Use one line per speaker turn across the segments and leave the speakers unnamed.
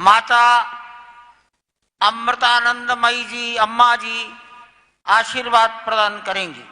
माता अमृतानंदमयी जी, अम्मा जी आशीर्वाद प्रदान करेंगी।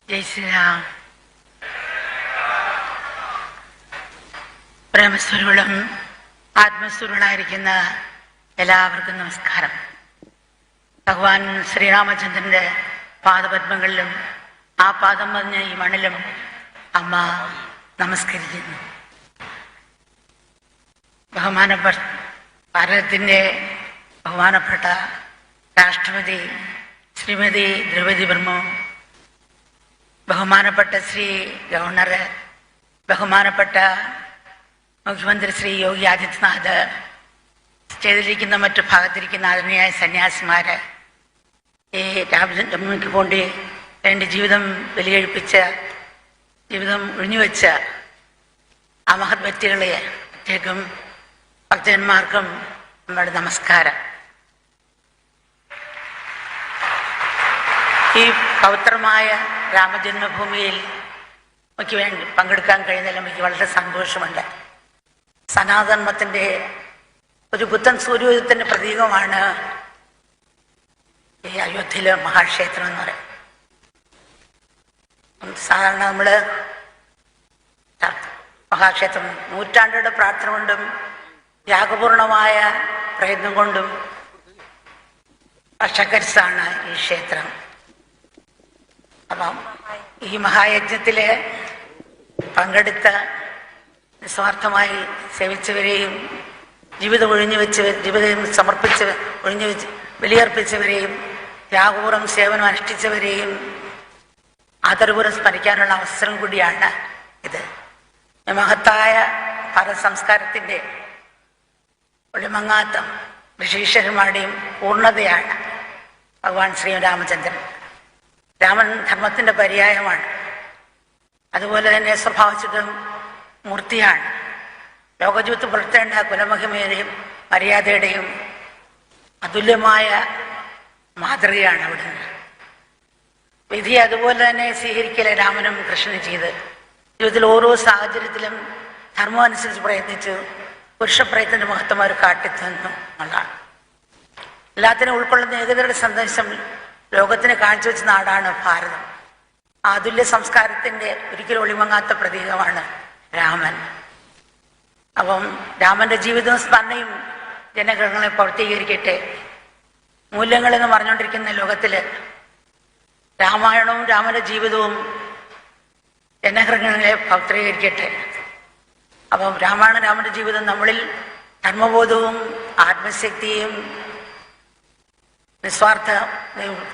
जय श्री राम. പ്രേമസ്വരൂപം ആത്മസ്വരൂപനായിരിക്കുന്ന എല്ലാവർക്കും നമസ്കാരം. ഭഗവാൻ ശ്രീരാമചന്ദ്രന്റെ പാദപത്മങ്ങളിലും ആ പാദം പറഞ്ഞ ഈ മണ്ണിലും അമ്മ നമസ്കരിക്കുന്നു. ഭാരതത്തിൻ്റെ ബഹുമാനപ്പെട്ട രാഷ്ട്രപതി ശ്രീമതി ദ്രൗപദി മുർമു, ബഹുമാനപ്പെട്ട ശ്രീ ഗവർണർ, ബഹുമാനപ്പെട്ട മുഖ്യമന്ത്രി ശ്രീ യോഗി ആദിത്യനാഥ്, സ്റ്റേജിലിരിക്കുന്ന മറ്റു ഭാഗത്തിരിക്കുന്ന ആദരണീയായ സന്യാസിമാര്, ഈ രാമജന്മഭൂമിക്ക് വേണ്ടി എൻ്റെ ജീവിതം ബലികഴിപ്പിച്ച, ജീവിതം ഒഴിഞ്ഞുവെച്ച ആ മഹത് വ്യക്തികളെ പ്രത്യേകം ഭക്തന്മാർക്കും നമ്മുടെ നമസ്കാരം. ഈ പവിത്രമായ രാമജന്മഭൂമിയിൽ എനിക്ക് വേണ്ടി പങ്കെടുക്കാൻ കഴിയുന്നതിൽ എനിക്ക് വളരെ സന്തോഷമുണ്ട്. സനാതനധർമ്മത്തിൻ്റെ ഒരു പുത്തൻ സൂര്യോദയത്തിൻ്റെ പ്രതീകമാണ് ഈ അയോധ്യയിലെ മഹാക്ഷേത്രം എന്ന് പറയും. സാധാരണ നമ്മൾ മഹാക്ഷേത്രം നൂറ്റാണ്ടുകളുടെ പ്രാർത്ഥന കൊണ്ടും ത്യാഗപൂർണമായ പ്രയത്നം കൊണ്ടും വർഷക്കരിച്ചാണ് ഈ ക്ഷേത്രം. അപ്പം ഈ മഹായജ്ഞത്തിൽ പങ്കെടുത്ത നിസ്വാർത്ഥമായി സേവിച്ചവരെയും ജീവിതം ജീവിതം സമർപ്പിച്ച് ബലിയർപ്പിച്ചവരെയും ത്യാഗപൂർവ്വം സേവനം അനുഷ്ഠിച്ചവരെയും ആദരപൂർവ്വം സ്മരിക്കാനുള്ള അവസരം കൂടിയാണ് ഇത്. മഹത്തായ ഭാരത സംസ്കാരത്തിൻ്റെ ഒളിമങ്ങാത്ത ഋഷീശ്വരന്മാരുടെയും പൂർണ്ണതയാണ് ഭഗവാൻ ശ്രീരാമചന്ദ്രൻ. രാമൻ ധർമ്മത്തിൻ്റെ പര്യായമാണ്. അതുപോലെ തന്നെ സ്വഭാവചിത മൂർത്തിയാണ്. ലോകജീവിതത്തിൽ പുലർത്തേണ്ട കുലമഹിമയുടെയും മര്യാദയുടെയും അതുല്യമായ മാതൃകയാണ് അവിടുന്ന്. വിധി അതുപോലെ തന്നെ സ്വീകരിക്കലെ രാമനും കൃഷ്ണനും ചെയ്ത് ജീവിതത്തിൽ ഓരോ സാഹചര്യത്തിലും ധർമ്മം അനുസരിച്ച് പ്രയത്നിച്ച് പുരുഷപ്രയത്നത്തിന്റെ മഹത്വം അവർ കാട്ടിത്തന്നു എന്നുള്ളതാണ്. എല്ലാത്തിനും ഉൾക്കൊള്ളുന്ന ഏകതയുടെ സന്ദേശം ലോകത്തിന് കാഴ്ചവെച്ച നാടാണ് ഭാരതം. അതുല്യ സംസ്കാരത്തിൻ്റെ ഒരിക്കലും ഒളിമങ്ങാത്ത പ്രതീകമാണ് രാമൻ. അപ്പം രാമന്റെ ജീവിതവും സ്മരണയും ജനഗ്രഹങ്ങളെ പൂർത്തീകരിക്കട്ടെ. മൂല്യങ്ങളെന്ന് പറഞ്ഞുകൊണ്ടിരിക്കുന്ന ലോകത്തിൽ രാമായണവും രാമന്റെ ജീവിതവും ജനഗ്രഹങ്ങളെ പൂർത്തീകരിക്കട്ടെ. അപ്പം രാമന്റെ ജീവിതം നമ്മളിൽ ധർമ്മബോധവും ആത്മശക്തിയും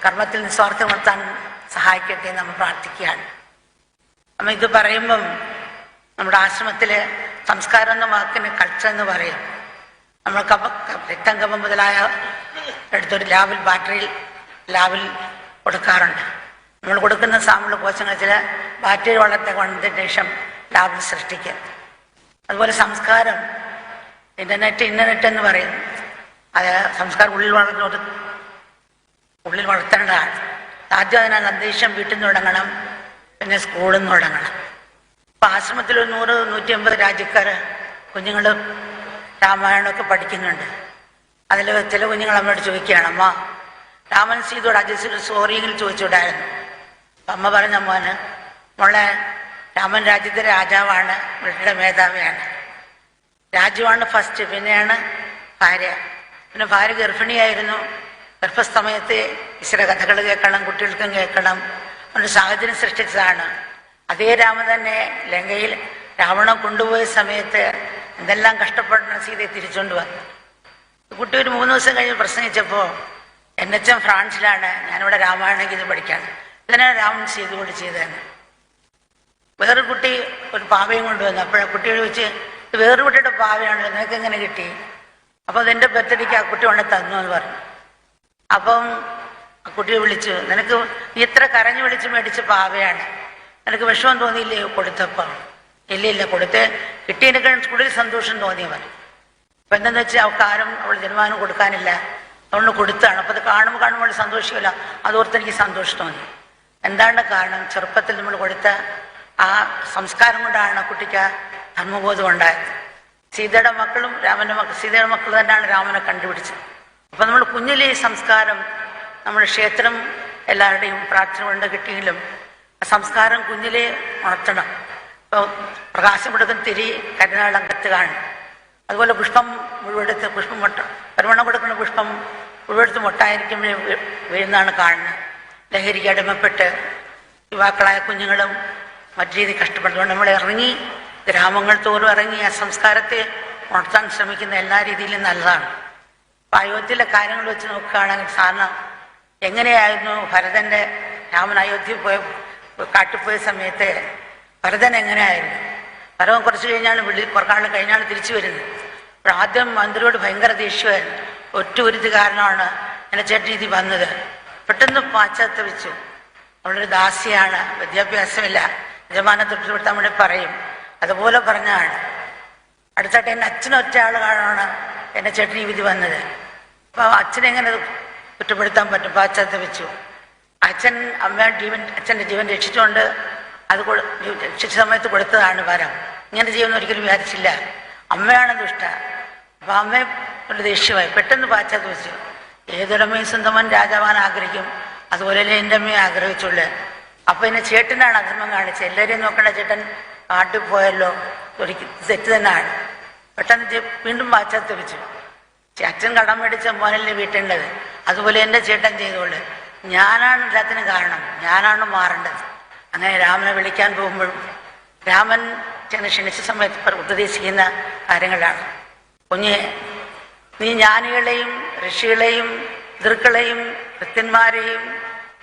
കർമ്മത്തിൽ നിസ്വാർത്ഥം നടത്താൻ സഹായിക്കട്ടെ എന്ന് നമ്മൾ പ്രാർത്ഥിക്കുകയാണ്. നമ്മൾ ഇത് പറയുമ്പം നമ്മുടെ ആശ്രമത്തിൽ സംസ്കാരം എന്ന വാക്കിന് കൾച്ചർ എന്ന് പറയും. നമ്മൾ രക്തം കഫം മുതലായ എടുത്തൊരു ബാറ്ററിയിൽ ലാബിൽ കൊടുക്കാറുണ്ട്. നമ്മൾ കൊടുക്കുന്ന സാമ്പിൾ കോശങ്ങൾ ചില ബാറ്ററി വളർത്ത കൊണ്ടതിന് ശേഷം ലാബിൽ സൃഷ്ടിക്കുക. അതുപോലെ സംസ്കാരം ഇൻ്റർനെറ്റ് എന്ന് പറയുന്നു. അത് സംസ്കാരം ഉള്ളിൽ വളർത്തേണ്ടതാണ്. ആദ്യം അതിനകത്ത് അന്തരീക്ഷം വീട്ടിൽ നിന്ന് തുടങ്ങണം, പിന്നെ സ്കൂളിൽ നിന്ന് തുടങ്ങണം. ഇപ്പം ആശ്രമത്തിൽ 100-150 രാജ്യക്കാർ കുഞ്ഞുങ്ങൾ രാമായണമൊക്കെ പഠിക്കുന്നുണ്ട്. അതിൽ ചില കുഞ്ഞുങ്ങൾ അമ്മയോട് ചോദിക്കുകയാണ്, അമ്മ രാമൻ സീതയോട് അജയ്ക്ക് സോറിയെങ്കിൽ ചോദിച്ചുവിടായിരുന്നു. അപ്പം അമ്മ പറഞ്ഞ മോളെ രാമൻ രാജ്യത്തെ രാജാവാണ്, വീട്ടിലെ മേധാവിയാണ്. രാജ്യമാണ് ഫസ്റ്റ്, പിന്നെയാണ് ഭാര്യ. പിന്നെ ഭാര്യ ഗർഭിണിയായിരുന്നു. ഗർഭസമയത്ത് ഈശ്വര കഥകൾ കേൾക്കണം, കുട്ടികൾക്കും കേൾക്കണം. ഒരു സാഹചര്യം സൃഷ്ടിച്ചതാണ്. അതേ രാമൻ തന്നെ ലങ്കയിൽ രാവണൻ കൊണ്ടുപോയ സമയത്ത് എന്തെല്ലാം കഷ്ടപ്പെടുന്ന സീതയെ തിരിച്ചുകൊണ്ട് വന്നു. കുട്ടി ഒരു 3 ദിവസം കഴിഞ്ഞ് പ്രസംഗിച്ചപ്പോൾ എന്നച്ചൻ ഫ്രാൻസിലാണ്, ഞാനിവിടെ രാമായണം ഇത് പഠിക്കാണ്. ഇതിനാണ് രാമൻ സീതയോട് ചെയ്തതെന്ന്. വേറൊരു കുട്ടി ഒരു പാവയും കൊണ്ടുവന്നു. അപ്പോഴാണ് കുട്ടിയോട് ചോദിച്ച്, വേറൊരു കുട്ടിയുടെ പാവയാണല്ലോ, നിനക്ക് എങ്ങനെ കിട്ടി? അപ്പോൾ അതെൻ്റെ ബർത്ത്ഡേക്ക് ആ കുട്ടി കൊണ്ട് തന്നു എന്ന് പറഞ്ഞു. അപ്പം ആ കുട്ടിയെ വിളിച്ചു, നിനക്ക് നീ ഇത്ര കരഞ്ഞു വിളിച്ച് മേടിച്ച പാവയാണ്, നിനക്ക് വിഷമം തോന്നിയില്ലേ കൊടുത്തപ്പം? ഇല്ല കൊടുത്ത് കിട്ടിയതിനേക്കാൾ കൂടുതൽ സന്തോഷം തോന്നിയ പറഞ്ഞു. അപ്പം എന്താണെന്ന് വെച്ചാൽ അവൾക്ക് ആരും അവൾ തീരുമാനം കൊടുക്കാനില്ല, അതുകൊണ്ട് കൊടുത്താണ്. അപ്പോൾ അത് കാണുമ്പോൾ സന്തോഷമില്ല, അതോർത്ത് എനിക്ക് സന്തോഷം തോന്നി. എന്താണ് കാരണം? ചെറുപ്പത്തിൽ നമ്മൾ കൊടുത്ത ആ സംസ്കാരം കൊണ്ടാണ് കുട്ടിക്ക് ധർമ്മബോധം ഉണ്ടായത്. സീതയുടെ മക്കളും സീതയുടെ മക്കൾ തന്നെയാണ് രാമനെ കണ്ടുപിടിച്ചത്. അപ്പം നമ്മൾ കുഞ്ഞിലെ ഈ സംസ്കാരം, നമ്മുടെ ക്ഷേത്രം എല്ലാവരുടെയും പ്രാർത്ഥന കൊണ്ട് കിട്ടിയെങ്കിലും ആ സംസ്കാരം കുഞ്ഞിലെ ഉണർത്തണം. ഇപ്പോൾ പ്രകാശം കൊടുക്കുന്ന തിരി കരുനാളങ്കത്ത് കാണും. അതുപോലെ പുഷ്പം മുഴുവെടുത്ത് പരിമണം കൊടുക്കുന്ന പുഷ്പം മുഴുവെടുത്ത് മൊട്ടായിരിക്കുമ്പോഴേ വീഴുന്നതാണ് കാണുന്നത്. ലഹരിക്ക് അടിമപ്പെട്ട് യുവാക്കളായ കുഞ്ഞുങ്ങളും മറ്റു രീതി കഷ്ടപ്പെടുന്നതുകൊണ്ട് നമ്മൾ ഇറങ്ങി ഗ്രാമങ്ങൾ തോറും ഇറങ്ങി ആ സംസ്കാരത്തെ ഉണർത്താൻ ശ്രമിക്കുന്ന എല്ലാ രീതിയിലും നല്ലതാണ്. അപ്പം അയോധ്യയിലെ കാര്യങ്ങൾ വെച്ച് നോക്കുകയാണെങ്കിൽ സാധാരണ എങ്ങനെയായിരുന്നു രാമൻ അയോധ്യയിൽ കാട്ടിപ്പോയ സമയത്ത് ഭരതൻ എങ്ങനെയായിരുന്നു? ഭരതൻ കുറച്ച് കഴിഞ്ഞാണ് കുറക്കാളും കഴിഞ്ഞാണ് തിരിച്ചു വരുന്നത്. അപ്പോൾ ആദ്യം മന്ത്രിയോട് ഭയങ്കര ദേഷ്യമായിരുന്നു. ഒരു കാരണമാണ് എൻ്റെ ചേട്ടൻ വന്നത്. പെട്ടെന്ന് പാശ്ചാത്തപിച്ചു. അവളൊരു ദാസിയാണ്, വിദ്യാഭ്യാസമില്ല, യജമാനെ തൊട്ടുകൊടുത്താൽ വേണ്ടി പറയും, അതുപോലെ പറഞ്ഞാണ്. അടുത്തായിട്ട് എൻ്റെ അച്ഛനൊറ്റ ആളാണ് എൻ്റെ ചേട്ടൻ വിധി വന്നത്. അപ്പോൾ അച്ഛനെങ്ങനെ കുറ്റപ്പെടുത്താൻ പറ്റും? പാശ്ചാത്തപിച്ചു. അച്ഛൻ്റെ ജീവൻ രക്ഷിച്ചുകൊണ്ട് അത് രക്ഷിച്ച സമയത്ത് കൊടുത്തതാണ് വരം. ഇങ്ങനെ ചെയ്യുമെന്ന് ഒരിക്കലും വിചാരിച്ചില്ല. അമ്മയാണ് ദുഷ്ട. അപ്പം അമ്മയെ ഒരു ദേഷ്യമായി പെട്ടെന്ന് പാശ്ചാത്തപിച്ചു. ഏതൊരമ്മയും സ്വന്തമൻ രാജാവാൻ ആഗ്രഹിക്കും, അതുപോലെയല്ലേ എൻ്റെ അമ്മയെ ആഗ്രഹിച്ചുള്ളു. അപ്പം എന്നെ ചേട്ടനാണ് അധർമ്മം കാണിച്ചത്. എല്ലാവരെയും നോക്കേണ്ട ചേട്ടൻ കാട്ടിൽ പോയല്ലോ, ഒരിക്കൽ തെറ്റ് തന്നെയാണ്. പെട്ടെന്ന് വീണ്ടും പാശ്ചാത്തപിച്ചു. അച്ഛൻ കടം മേടിച്ച മോനല്ലേ വീട്ടേണ്ടത്, അതുപോലെ എൻ്റെ ചേട്ടൻ ചെയ്തോളൂ. ഞാനാണ് എല്ലാത്തിനും കാരണം, ഞാനാണ് മാറേണ്ടത്. അങ്ങനെ രാമനെ വിളിക്കാൻ പോകുമ്പോഴും രാമൻ ചെന്ന് ക്ഷണിച്ച സമയത്ത് ഉപദേശിക്കുന്ന കാര്യങ്ങളാണ്. കുഞ്ഞെ, നീ ജ്ഞാനികളെയും ഋഷികളെയും പിതൃക്കളെയും ഭൃത്യന്മാരെയും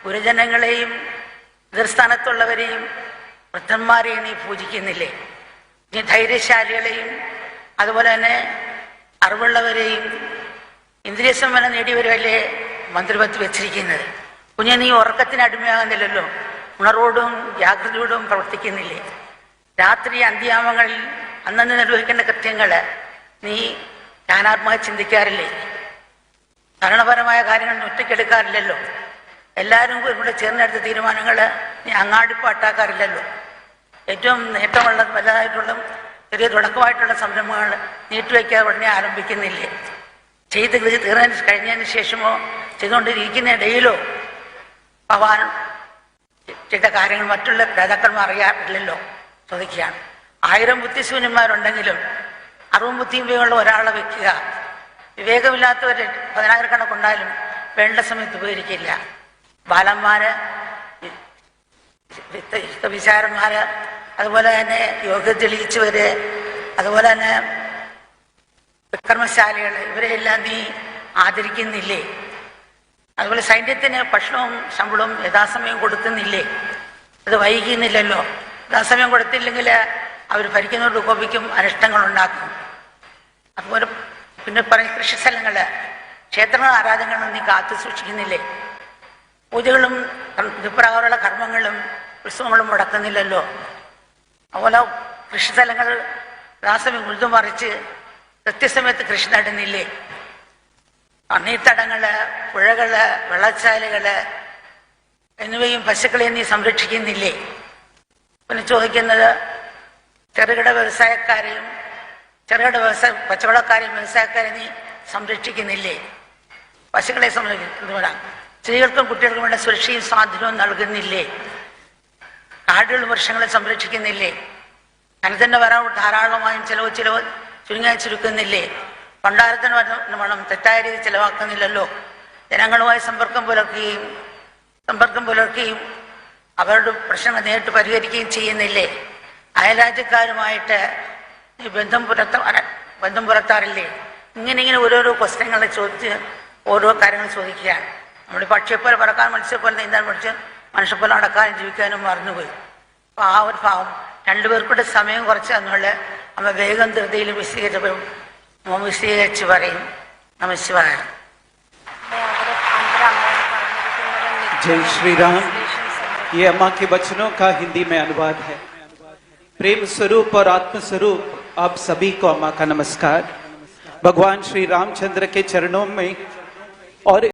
ഗുരുജനങ്ങളെയും എതിർസ്ഥാനത്തുള്ളവരെയും വൃദ്ധന്മാരെയും നീ പൂജിക്കുന്നില്ലേ? നീ ധൈര്യശാലികളെയും അതുപോലെ തന്നെ അറിവുള്ളവരെയും ഇന്ദ്രിയ സമ്പന്നം നേടിയവരല്ലേ മന്ത്രിപത്ത് വെച്ചിരിക്കുന്നത്. കുഞ്ഞെ, നീ ഉറക്കത്തിന് അടിമയാകുന്നില്ലല്ലോ, ഉണർവോടും ജാഗ്രതയോടും പ്രവർത്തിക്കുന്നില്ലേ? രാത്രി അന്ത്യാമങ്ങളിൽ അന്നന്ന് നിർവഹിക്കേണ്ട കൃത്യങ്ങൾ നീ ജ്ഞാനാത്മക ചിന്തിക്കാറില്ലേ? ഭരണപരമായ കാര്യങ്ങൾ ഒറ്റയ്ക്കെടുക്കാറില്ലല്ലോ. എല്ലാവരും കൂടെ ചേർന്നെടുത്ത തീരുമാനങ്ങൾ നീ അങ്ങാടിപ്പാട്ടാക്കാറില്ലല്ലോ. ഏറ്റവും നേട്ടമുള്ള വലുതായിട്ടുള്ള ചെറിയ തുടക്കമായിട്ടുള്ള സംരംഭങ്ങൾ നീട്ടിവെക്കാതെ ഉടനെ ആരംഭിക്കുന്നില്ലേ? ചെയ്ത് കഴിഞ്ഞതിന് ശേഷമോ ചെയ്തുകൊണ്ടിരിക്കുന്ന ഇടയിലോ ഭഗവാൻ ചെയ്ത കാര്യങ്ങൾ മറ്റുള്ള രാജാക്കന്മാർ അറിയാറില്ലല്ലോ ചോദിക്കുകയാണ്. 1000 ബുദ്ധിശൂന്യന്മാരുണ്ടെങ്കിലും അറിവും ബുദ്ധിയും വിവേകമുള്ള ഒരാളെ വെക്കുക. വിവേകമില്ലാത്തവർ 10,000 കണക്കുണ്ടായാലും വേണ്ട സമയത്ത് ഉപകരിക്കില്ല. ബാലന്മാര്, വിചാരന്മാര്, അതുപോലെ തന്നെ യോഗ്യത തെളിയിച്ചവര്, അതുപോലെ തന്നെ വിക്രമശാലികൾ, ഇവരെല്ലാം നീ ആദരിക്കുന്നില്ലേ? അതുപോലെ സൈന്യത്തിന് ഭക്ഷണവും ശമ്പളവും യഥാസമയം കൊടുക്കുന്നില്ലേ? അത് വൈകുന്നില്ലല്ലോ. യഥാസമയം കൊടുത്തില്ലെങ്കിൽ അവർ ഭരിക്കുന്നവരുടെ കോപിക്കും, അനിഷ്ടങ്ങളുണ്ടാക്കും. അതുപോലെ പിന്നെ പറയും കൃഷിസ്ഥലങ്ങള്, ക്ഷേത്രങ്ങൾ, ആരാധനകളും നീ കാത്തു സൂക്ഷിക്കുന്നില്ലേ? പൂജകളും ഇതുപ്രകാരമുള്ള കർമ്മങ്ങളും ഉത്സവങ്ങളും മുടക്കുന്നില്ലല്ലോ. അതുപോലെ കൃഷിസ്ഥലങ്ങൾ യഥാസമയം ഉഴുതുമറിച്ച് കൃത്യസമയത്ത് കൃഷി നടുന്നില്ലേ? നീർത്തടങ്ങള്, പുഴകള്, വെള്ളച്ചാലുകള് എന്നിവയും പശുക്കളെയും നീ സംരക്ഷിക്കുന്നില്ലേ? പിന്നെ ചോദിക്കുന്നത് ചെറുകിട വ്യവസായക്കാരെയും കച്ചവടക്കാരെയും വ്യവസായക്കാരെയും നീ സംരക്ഷിക്കുന്നില്ലേ? പശുക്കളെ സംരക്ഷിക്കുന്നവരാണ്. സ്ത്രീകൾക്കും കുട്ടികൾക്കും വേണ്ട സുരക്ഷയും സ്വാതന്ത്ര്യവും നൽകുന്നില്ലേ? കാടുകളും വൃക്ഷങ്ങളെ സംരക്ഷിക്കുന്നില്ലേ? ധനത്തിന്റെ വരവ് ധാരാളമായും ചിലവ് ചുരുങ്ങാൻ ചുരുക്കുന്നില്ലേ? ഭണ്ഡാരത്തിന് പണം തെറ്റായ രീതി ചിലവാക്കുന്നില്ലല്ലോ. ജനങ്ങളുമായി സമ്പർക്കം പുലർത്തുകയും അവരുടെ പ്രശ്നങ്ങൾ നേരിട്ട് പരിഹരിക്കുകയും ചെയ്യുന്നില്ലേ? അയൽരാജ്യക്കാരുമായിട്ട് ബന്ധം പുലർത്താറില്ലേ? ഇങ്ങനെ ഓരോരോ ക്വസ്റ്റ്യങ്ങൾ ചോദിച്ച് ഓരോ കാര്യങ്ങൾ ചോദിക്കുകയാണ്. നമ്മൾ പക്ഷിയെപ്പോലെ പറക്കാൻ, മനുഷ്യപ്പോലെ നീന്താൻ പഠിച്ച് മനുഷ്യപ്പോലെ നടക്കാനും ജീവിക്കാനും മറന്നുപോയി. അപ്പോൾ ആ ഒരു ഭാവം രണ്ടുപേർക്കൂടെ സമയം കുറച്ച് തന്നുള്ള അമ്മ വേഗം ധൃതിയിൽ വിശദീകരിച്ചപ്പോൾ മോൻ വിശദീകരിച്ച് പറയും നമശിവായ.
जय श्री राम। ये अम्मा के वचनों का हिंदी में अनुवाद है। प्रेम स्वरूप और आत्म स्वरूप आप सभी को अम्मा का नमस्कार। भगवान श्री रामचंद्र के चरणों में और